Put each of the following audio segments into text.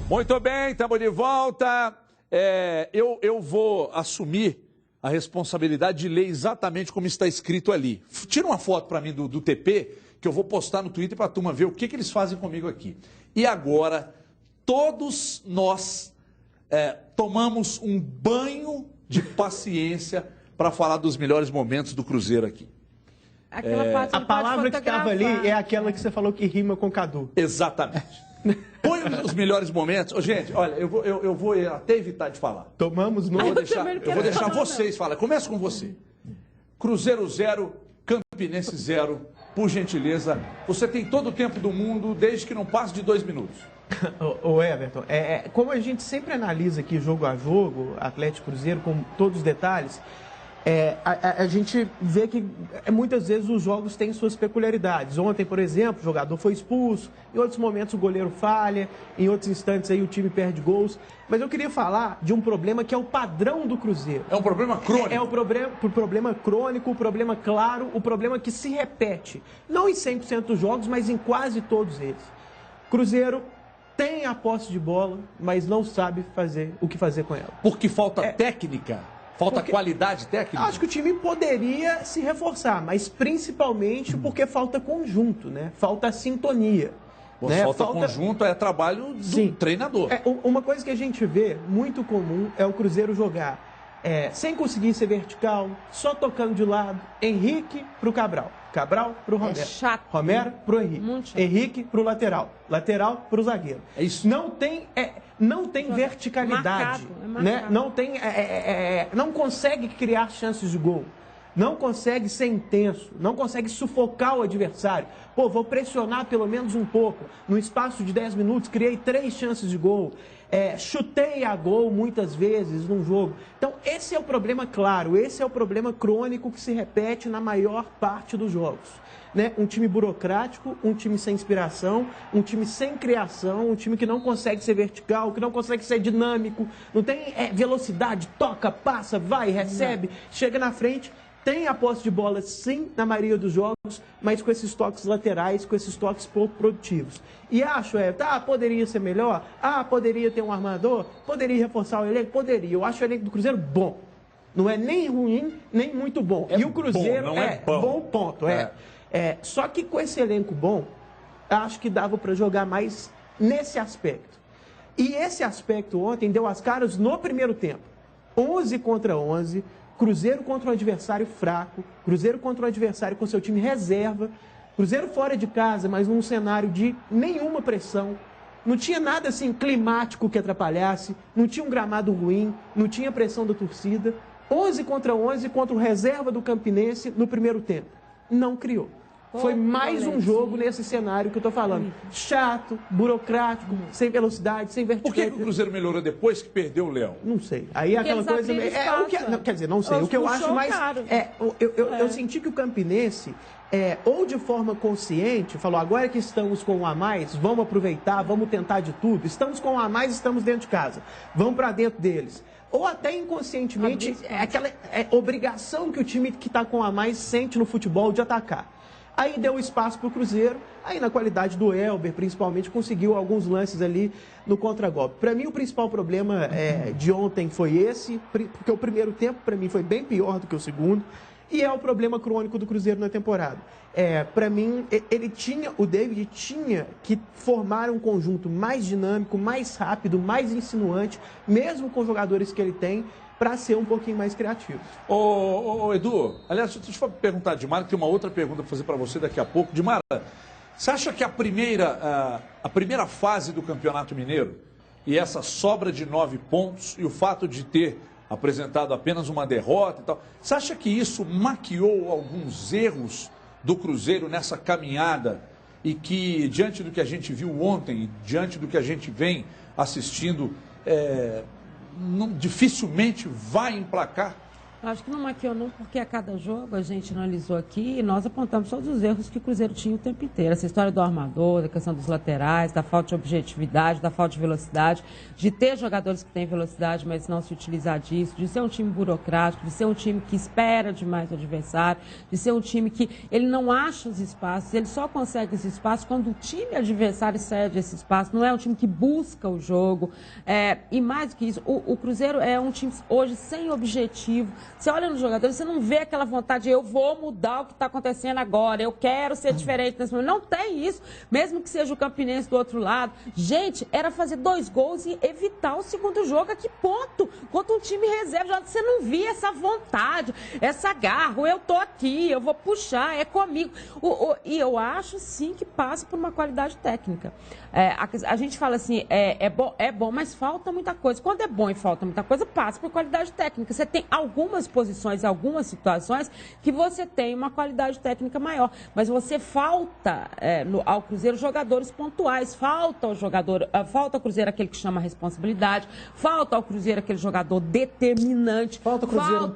Muito bem, estamos de volta. Eu vou assumir a responsabilidade de ler exatamente como está escrito ali. Tira uma foto para mim do TP, que eu vou postar no Twitter para a turma ver o que eles fazem comigo aqui. E agora, todos nós tomamos um banho de paciência para falar dos melhores momentos do Cruzeiro aqui. A palavra que estava ali é aquela que você falou que rima com Cadu. Exatamente. Põe os melhores momentos. Ô, gente, olha, eu vou até evitar de falar. Tomamos no... Eu vou deixar vocês falar. Começa com você. Cruzeiro 0, Campinense 0. Por gentileza, você tem todo o tempo do mundo, desde que não passe de 2 minutos. Ô Everton, como a gente sempre analisa aqui jogo a jogo, Atlético Cruzeiro, com todos os detalhes, a gente vê que muitas vezes os jogos têm suas peculiaridades. Ontem, por exemplo, o jogador foi expulso, em outros momentos o goleiro falha, em outros instantes aí o time perde gols. Mas eu queria falar de um problema que é o padrão do Cruzeiro. É um problema crônico. É o problema crônico, o problema claro, o problema que se repete. Não em 100% dos jogos, mas em quase todos eles. Cruzeiro tem a posse de bola, mas não sabe o que fazer com ela. Porque falta técnica? Falta qualidade técnica? Eu acho que o time poderia se reforçar, mas principalmente porque falta conjunto, né? Falta sintonia. Né? Falta conjunto, é trabalho do treinador. Uma coisa que a gente vê muito comum é o Cruzeiro jogar sem conseguir ser vertical, só tocando de lado. Henrique pro Cabral, Cabral pro Romero. É chato. Romero pro Henrique. Henrique pro lateral, lateral pro zagueiro. É isso. Não tem verticalidade, né? Não tem, não consegue criar chances de gol. Não consegue ser intenso, não consegue sufocar o adversário. Pô, vou pressionar pelo menos um pouco. No espaço de 10 minutos, criei 3 chances de gol. Chutei a gol muitas vezes num jogo. Então, esse é o problema claro, esse é o problema crônico que se repete na maior parte dos jogos. Né? Um time burocrático, um time sem inspiração, um time sem criação, um time que não consegue ser vertical, que não consegue ser dinâmico, não tem velocidade, toca, passa, vai, recebe, chega na frente. Tem a posse de bola, sim, na maioria dos jogos, mas com esses toques laterais, com esses toques pouco produtivos. E acho, poderia ser melhor? Poderia ter um armador? Poderia reforçar o elenco? Poderia. Eu acho o elenco do Cruzeiro bom. Não é nem ruim, nem muito bom. E o Cruzeiro bom, não é bom, ponto. Só que com esse elenco bom, acho que dava para jogar mais nesse aspecto. E esse aspecto ontem deu as caras no primeiro tempo. 11 contra 11. Cruzeiro contra um adversário fraco, Cruzeiro contra um adversário com seu time reserva, Cruzeiro fora de casa, mas num cenário de nenhuma pressão. Não tinha nada assim climático que atrapalhasse, não tinha um gramado ruim, não tinha pressão da torcida. 11 contra 11 contra o reserva do Campinense no primeiro tempo. Não criou. Foi mais um jogo nesse cenário que eu estou falando. Chato, burocrático, sem velocidade, sem verticalidade. Por que o Cruzeiro melhorou depois que perdeu o Leão? Não sei. Aí aquela coisa... quer dizer, não sei. O que eu acho mais... Eu senti que o Campinense, ou de forma consciente, falou, agora que estamos com um a mais, vamos aproveitar, vamos tentar de tudo. Estamos com um a mais, estamos dentro de casa. Vamos para dentro deles. Ou até inconscientemente, aquela obrigação que o time que está com a mais sente no futebol de atacar. Aí deu espaço para o Cruzeiro, aí na qualidade do Elber, principalmente, conseguiu alguns lances ali no contragolpe. Para mim, o principal problema de ontem foi esse, porque o primeiro tempo, para mim, foi bem pior do que o segundo, e é o problema crônico do Cruzeiro na temporada. Para mim, o David tinha que formar um conjunto mais dinâmico, mais rápido, mais insinuante, mesmo com os jogadores que ele tem, para ser um pouquinho mais criativo. Edu, aliás, deixa eu perguntar, Dimara, que tem uma outra pergunta para fazer para você daqui a pouco. Dimara, você acha que a primeira fase do Campeonato Mineiro e essa sobra de 9 pontos e o fato de ter apresentado apenas uma derrota e tal, você acha que isso maquiou alguns erros do Cruzeiro nessa caminhada e que, diante do que a gente viu ontem, diante do que a gente vem assistindo, dificilmente vai emplacar? Acho que não maquiou não, porque a cada jogo a gente analisou aqui e nós apontamos todos os erros que o Cruzeiro tinha o tempo inteiro. Essa história do armador, da questão dos laterais, da falta de objetividade, da falta de velocidade, de ter jogadores que têm velocidade, mas não se utilizar disso, de ser um time burocrático, de ser um time que espera demais o adversário, de ser um time que ele não acha os espaços, ele só consegue esse espaço quando o time adversário cede esse espaço, não é um time que busca o jogo. E mais do que isso, o Cruzeiro é um time hoje sem objetivo. Você olha nos jogadores, você não vê aquela vontade de eu vou mudar o que está acontecendo agora, eu quero ser diferente nesse momento. Não tem isso, mesmo que seja o Campinense do outro lado. Gente, era fazer 2 gols e evitar o segundo jogo. A que ponto? Contra um time reserva, você não via essa vontade, essa garra, eu tô aqui, eu vou puxar, é comigo. E eu acho, sim, que passa por uma qualidade técnica. A gente fala assim, é bom, mas falta muita coisa. Quando é bom e falta muita coisa, passa por qualidade técnica. Você tem algumas posições, algumas situações que você tem uma qualidade técnica maior, mas você falta ao Cruzeiro jogadores pontuais, falta ao Cruzeiro aquele que chama responsabilidade, falta ao Cruzeiro aquele jogador determinante, falta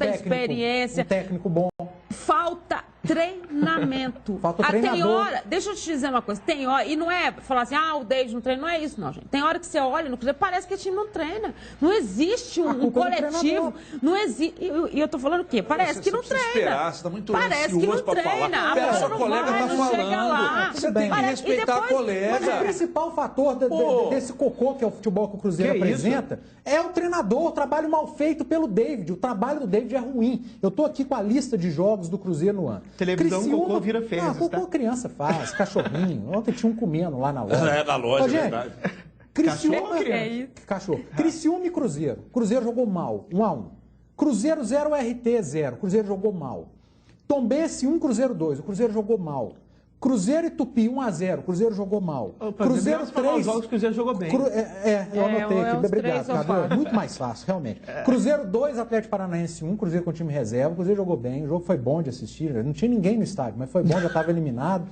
experiência, um técnico bom, falta treinamento. Falta treinador. Tem hora, deixa eu te dizer uma coisa, tem hora, e não é falar assim, o David não treina, não é isso não, gente. Tem hora que você olha no Cruzeiro, parece que o time não treina. Não existe um coletivo, não existe, e eu tô falando o quê? Parece que não treina. Esperar, você tá muito parece que não treina. Pera, seu colega tá falando. Você tem que respeitar a colega. Mas o principal fator desse cocô que é o futebol que o Cruzeiro apresenta é o treinador, o trabalho mal feito pelo David. O trabalho do David é ruim. Eu tô aqui com a lista de jogos do Cruzeiro no ano. Televisão, cocô vira fezes, cocô criança faz, cachorrinho. Ontem tinha um comendo lá na loja. Na loja, é verdade. Cachorro. Criciúma e Cruzeiro. Cruzeiro jogou mal, 1-1. Cruzeiro 0, RT 0. Cruzeiro jogou mal. Tombense 1, Cruzeiro 2. O Cruzeiro jogou mal. Cruzeiro e Tupi 1-0. Cruzeiro jogou mal. Cruzeiro 3. Os jogos o Cruzeiro jogou bem. Eu anotei aqui. Obrigado, Cadu. Muito mais fácil, realmente. Cruzeiro 2, Atlético Paranaense 1. Cruzeiro com time reserva. Cruzeiro jogou bem. O jogo foi bom de assistir. Não tinha ninguém no estádio, mas foi bom, já estava eliminado.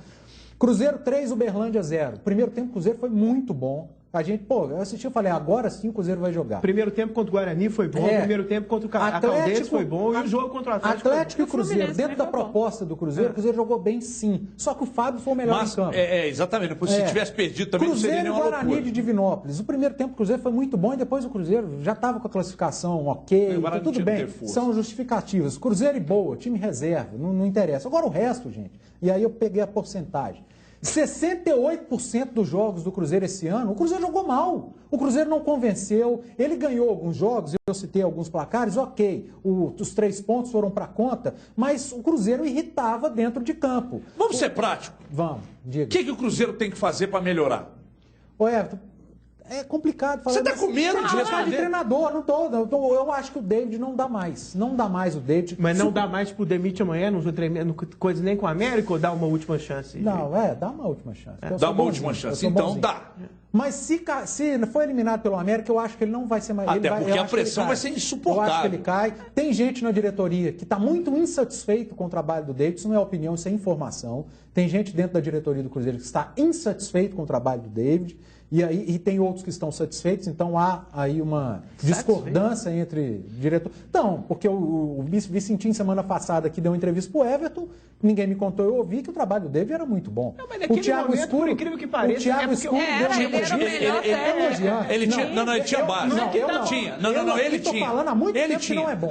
Cruzeiro 3, Uberlândia 0. Primeiro tempo, o Cruzeiro foi muito bom. A gente, eu assisti e falei, agora sim o Cruzeiro vai jogar. Primeiro tempo contra o Guarani foi bom, primeiro tempo contra o Caldense foi bom, e o jogo contra o Atlético e o Cruzeiro, dentro da proposta do Cruzeiro, o Cruzeiro jogou bem sim. Só que o Fábio foi o melhor em campo. Exatamente, se tivesse perdido também não seria nenhuma loucura. Guarani de Divinópolis. O primeiro tempo do Cruzeiro foi muito bom e depois o Cruzeiro já estava com a classificação ok, tudo bem. São justificativas. Cruzeiro e boa, time reserva, não interessa. Agora o resto, gente, e aí eu peguei a porcentagem. 68% dos jogos do Cruzeiro esse ano, o Cruzeiro jogou mal. O Cruzeiro não convenceu. Ele ganhou alguns jogos, eu citei alguns placares, ok. Os 3 pontos foram para conta, mas o Cruzeiro irritava dentro de campo. Vamos ser práticos? Vamos, diga. O que o Cruzeiro tem que fazer para melhorar? Ô, Everton, é complicado falar. Você está com medo de responder? De treinador, não tô. Eu acho que o David não dá mais. Não dá mais o David. Mas não dá mais pro demite amanhã, não coisa nem com a América, ou dá uma última chance? Não, dá uma última chance. Dá uma última chance, então dá. Mas se foi eliminado pelo América, eu acho que ele não vai ser mais... Até porque a pressão vai ser insuportável. Eu acho que ele cai. Tem gente na diretoria que está muito insatisfeito com o trabalho do David. Isso não é opinião, isso é informação. Tem gente dentro da diretoria do Cruzeiro que está insatisfeito com o trabalho do David. E tem outros que estão satisfeitos, então há aí uma discordância entre diretores. Então, porque o Vicentinho, semana passada, que deu uma entrevista para o Everton, ninguém me contou, eu ouvi que o trabalho do David era muito bom. Não, mas o Thiago momento, Escuro, por incrível que pareça, o Thiago Escuro deu uma entrevista. Ele tinha base. Ele tinha. Falando há muito tempo que não é bom.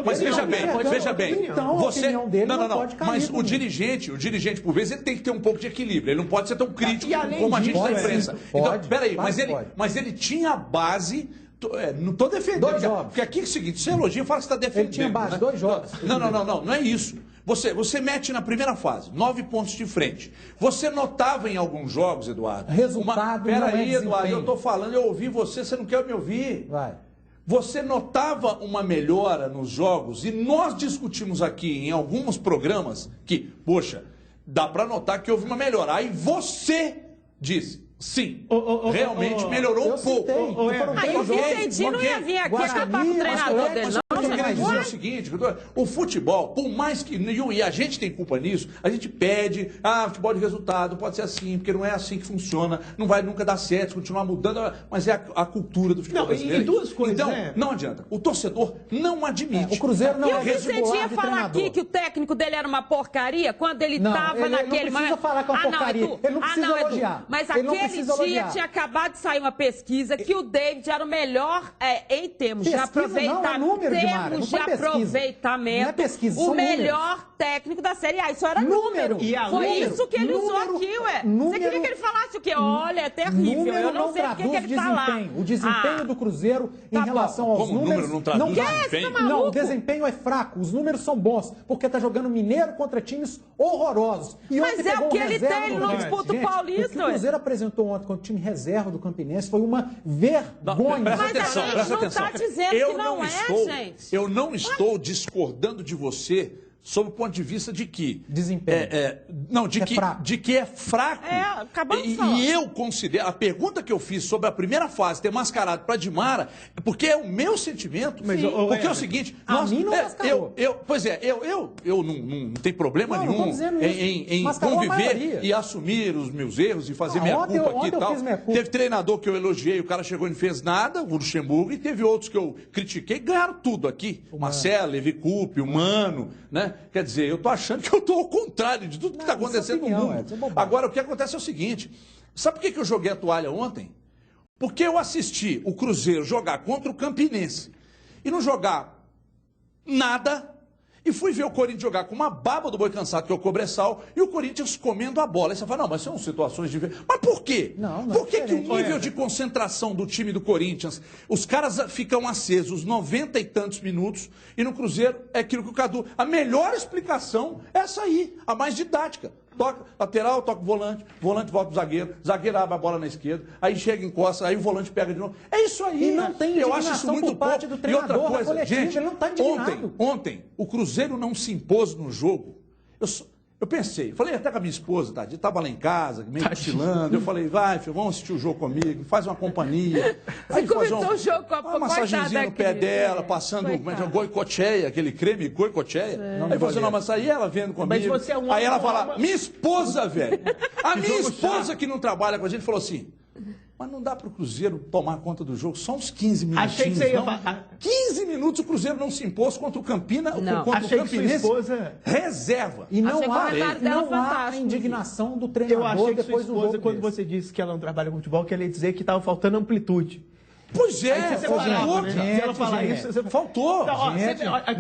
Mas veja bem. Então, a opinião dele não pode cair. Mas o dirigente, por vezes, ele tem que ter um pouco de equilíbrio. Ele não pode ser tão crítico como a gente da imprensa. Então, peraí, mas ele tinha base. Não estou defendendo. 2 jogos. Porque aqui é o seguinte: você elogia e fala que você está defendendo. Ele tinha base, 2 jogos. Não é isso. Você mete na primeira fase, 9 pontos de frente. Você notava em alguns jogos, Eduardo. Resultado. Peraí, Eduardo, eu estou falando, eu ouvi você não quer me ouvir. Vai. Você notava uma melhora nos jogos, e nós discutimos aqui em alguns programas que, poxa, dá para notar que houve uma melhora. Aí você disse. Sim, realmente melhorou um pouco. Aí o Vicentinho não ia vir aqui acabar com o treinador dele, não. quero dizer o seguinte, o futebol, por mais que... E a gente tem culpa nisso, a gente pede, futebol de resultado, pode ser assim, porque não é assim que funciona, não vai nunca dar certo, continuar mudando, mas é a cultura do futebol brasileiro. E duas coisas, então, né? Não adianta. O torcedor não admite. O Cruzeiro não é você tinha falar aqui que o técnico dele era uma porcaria quando ele estava naquele... Ele não precisa falar que é uma porcaria. Ele não precisa elogiar. Mas aquele dia tinha acabado de sair uma pesquisa que o David era o melhor em termos de aproveitamento, o melhor técnico da Série A. Isso era número. Foi isso que ele usou aqui, ué. Você queria que ele falasse o quê? Olha, é terrível. Eu não sei porque que ele tá lá. O desempenho do Cruzeiro em relação aos números... Não traduz desempenho? Não, o desempenho é fraco. Os números são bons, porque tá jogando Mineiro contra times horrorosos. Mas é o que ele tem, ele não disputa o Paulista. O que o Cruzeiro apresentou ontem contra o time reserva do Campinense foi uma vergonha. Presta atenção. Mas a gente não está dizendo que não é, gente. Eu não estou discordando de você sob o ponto de vista de que... Desempenho. De que é fraco. Acabamos de falar. E eu considero... A pergunta que eu fiz sobre a primeira fase ter mascarado para Dimara, porque é o meu sentimento. Porque é o seguinte... mim não mascarou. Eu não tenho problema nenhum em conviver e assumir os meus erros e fazer minha culpa aqui e tal. Teve treinador que eu elogiei, o cara chegou e não fez nada, o Luxemburgo, e teve outros que eu critiquei, ganharam tudo aqui. O Marcelo, Levi Coupe, o Mano, né? Quer dizer, eu tô achando que eu tô ao contrário de tudo que está acontecendo no mundo. Agora, o que acontece é o seguinte, sabe por que eu joguei a toalha ontem? Porque eu assisti o Cruzeiro jogar contra o Campinense e não jogar nada, e fui ver o Corinthians jogar com uma baba do boi cansado, que é o Cobressal, e o Corinthians comendo a bola. Aí você fala, não, mas são situações diferentes. Mas por quê? Por que o nível de concentração do time do Corinthians, os caras ficam acesos 90 e tantos minutos, e no Cruzeiro é aquilo que o Cadu... A melhor explicação é essa aí, a mais didática. Toca lateral, toca o volante volta pro zagueiro abre a bola na esquerda, aí chega, encosta, aí o volante pega de novo. É isso aí. E não tem eu acho isso muito parte do treinador, e outra coisa, coletivo, gente, ele não tá indignado. Ontem, o Cruzeiro não se impôs no jogo. Eu pensei, falei até com a minha esposa, tadinha, estava lá em casa, meio cochilando. Eu falei, vai, filho, vamos assistir o jogo comigo, faz uma companhia. Você começou o jogo com uma massagenzinha no pé dela, passando goicocheia, aquele creme goicocheia. Aí você não, mas aí ela vendo comigo. Mas você é um aí ela fala, minha esposa, velho. A minha esposa que não trabalha com a gente falou assim, mas não dá para o Cruzeiro tomar conta do jogo, só uns 15 minutinhos. Achei que você ia falar. 15 minutos o Cruzeiro não se impôs contra o Campinense, reserva. E não há indignação do treinador. Eu achei que depois sua esposa, quando você disse que ela não trabalha com futebol, que ela ia dizer que estava faltando amplitude. Pois é, faltou. Se ela falar isso, você... Faltou.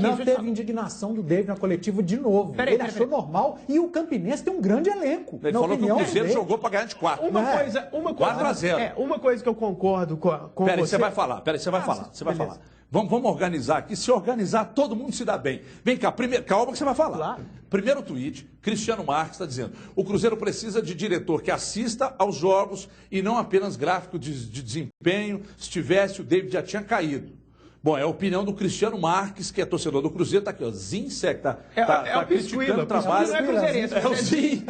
Não teve indignação do David na coletiva de novo. Ele achou normal e o Campinense tem um grande elenco. Ele falou que o Cruzeiro jogou para ganhar de 4. 4-0. Uma coisa que eu concordo com você... Peraí, você vai falar. Você vai falar. Vamos organizar aqui. Se organizar, todo mundo se dá bem. Vem cá, calma que você vai falar. Claro. Primeiro tweet, Cristiano Marques está dizendo, o Cruzeiro precisa de diretor que assista aos jogos e não apenas gráfico de desempenho. Se tivesse, o David já tinha caído. Bom, é a opinião do Cristiano Marques, que é torcedor do Cruzeiro, tá aqui, ó, Zinsec, tá criticando o trabalho. Não é cruzeirense, é o Zin.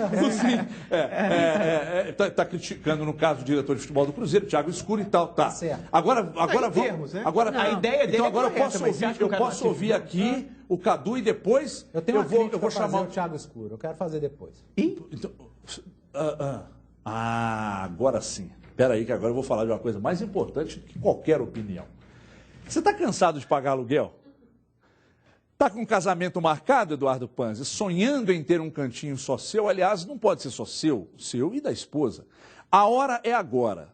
Tá criticando, no caso, o diretor de futebol do Cruzeiro, Thiago Escuro e tal, tá. Certo. Agora vamos... A ideia dele então agora eu posso ouvir aqui o Cadu e depois eu vou chamar o Thiago Escuro, eu quero fazer depois. Agora sim. Espera aí que agora eu vou falar de uma coisa mais importante que qualquer opinião. Você está cansado de pagar aluguel? Está com um casamento marcado, Eduardo Panzi, sonhando em ter um cantinho só seu? Aliás, não pode ser só seu e da esposa. A hora é agora.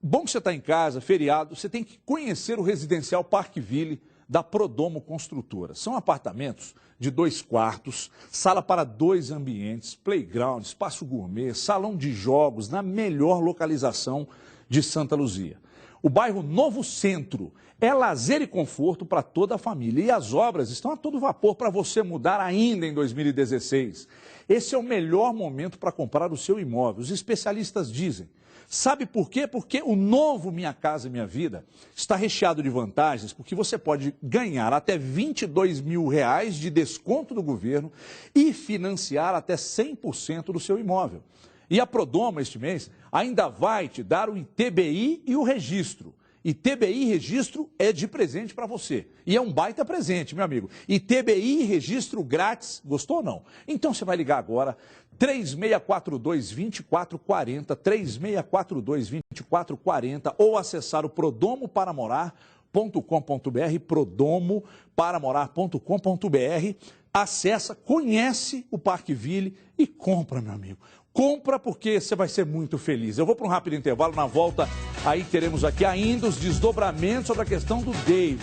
Bom que você está em casa, feriado, você tem que conhecer o residencial Parkville da Prodomo Construtora. São apartamentos de 2 quartos, sala para 2 ambientes, playground, espaço gourmet, salão de jogos na melhor localização de Santa Luzia. O bairro Novo Centro é lazer e conforto para toda a família. E as obras estão a todo vapor para você mudar ainda em 2016. Esse é o melhor momento para comprar o seu imóvel. Os especialistas dizem. Sabe por quê? Porque o novo Minha Casa Minha Vida está recheado de vantagens, porque você pode ganhar até R$22 mil de desconto do governo e financiar até 100% do seu imóvel. E a Prodomo, este mês, ainda vai te dar o ITBI e o registro. E TBI Registro é de presente para você. E é um baita presente, meu amigo. E TBI Registro grátis, gostou ou não? Então você vai ligar agora, 3642-2440, 3642-2440, ou acessar o prodomoparamorar.com.br, prodomoparamorar.com.br. Acessa, conhece o Parkville e compra, meu amigo. Compra porque você vai ser muito feliz. Eu vou para um rápido intervalo, na volta aí teremos aqui ainda os desdobramentos sobre a questão do David.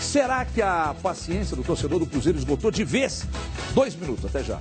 Será que a paciência do torcedor do Cruzeiro esgotou de vez? 2 minutos, até já.